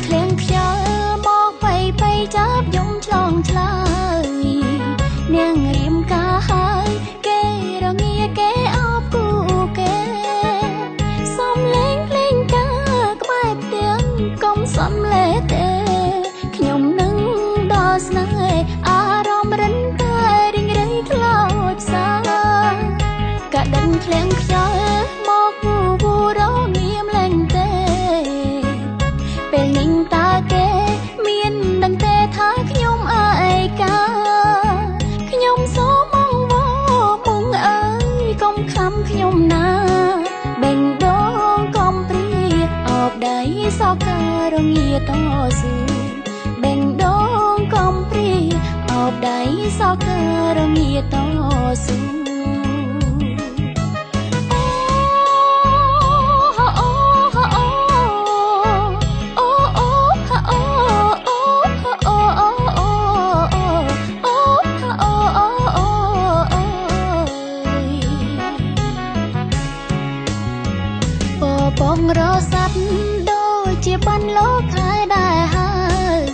ឃ្លៀងខ្យល់មកបីចាប់យំឆ្លងឆ្លើយនាងរៀមកាហើយគេរងាគេអបគូគេសំលេងភ្លេងកាក្បែរផ្ទាំងកុំសំលេទេខ្ញុំនឹងដល់ស្នេហ៍អារម្មណ៍រិនតែរីងរៃខ្លោចសាកដិនឃ្លៀងខ្យល់មកវូរងាមលែងទេពេលនេះតើគេមានដឹងទេថាខ្ញុំអើយកាខ្ញុំសូមងវមុងអើយកុំខំខ្ញុំណាបេងដងកុំព្រាអបដៃសោកការងាតស៊ូបេងដងកុំព្រាអបដៃសោកការងាតស៊ូបងរសាប់ដូចជាបានលោកហើយដែរហើយ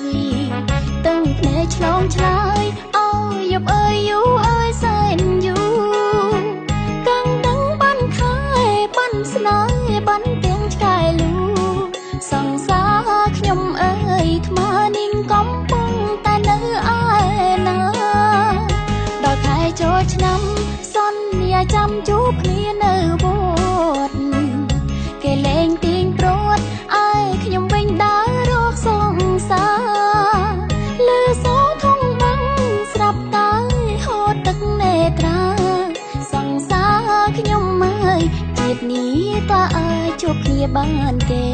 ตึงភ្នែកឆ្លងឆ្លើយអើយយប់អើយយូអើយសែនយូកាំងដឹងបានខែបានស្នេហ៍បានទាំងឆ្កែលូសង្សារខ្ញុំអើយថ្មនាងកំពុងតែនៅឯណាដល់ខែចូលឆ្នាំសន្យាចាំជួបគ្នានៅវត្តគេលេងទាញព្រួតឲ្យខ្ញុំវិញដើររកសង្សារលឺសូរធំបាំងស្រាប់តែហូរទឹកនេត្រាសង្សារខ្ញុំហើយជាតិនេះតើអាចជួបគ្នាបានទេ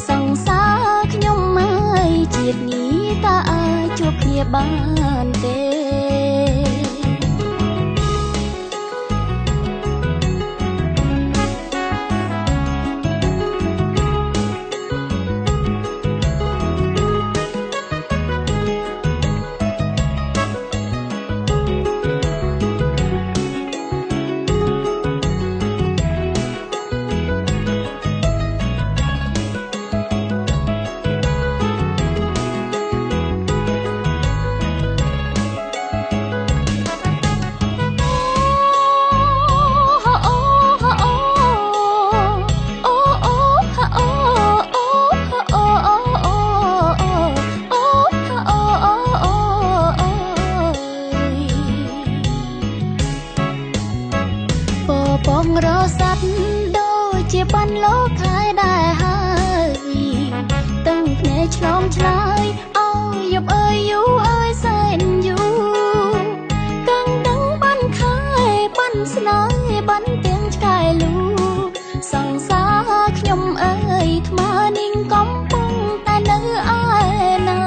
សង្សារខ្ញុំហើយជាតិនេះតើអាចជួបគ្នាបានទេ បងរសាប់ដូចជាបានលោកហើយដែរហើយตึงភ្នែកឆ្លងឆ្លើយអើយយប់អើយយូអើយសែនយូកាំងដឹងបានខែបានស្នេហ៍បានទាំងឆ្កែលូសង្សារខ្ញុំអើយថ្មនាងកំពុងតែនៅឯណា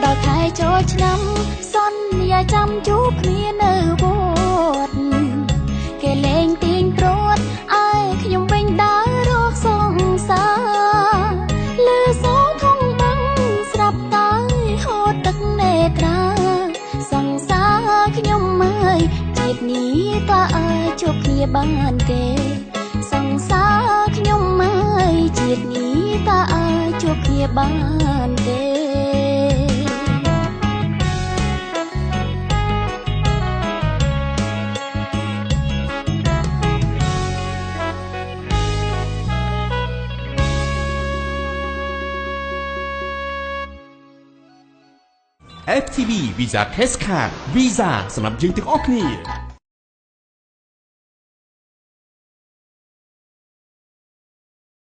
ដល់ខែចូលឆ្នាំសន្យាចាំជួបគ្នានៅវត្តគេលេងទាញព្រួតឲ្យខ្ញុំវិញដើររកសង្សារលឺសូរធំបាំងស្រាប់តែហូរទឹកនេត្រាសង្សារខ្ញុំហើយជាតិនេះតើអាចជួបគ្នាបានទេសង្សារខ្ញុំហើយជាតិនេះតើអាចជួបគ្នាបានទេ FTV Visa Cash Card Visa សម្រាប់យើងទាំងអស់គ្នា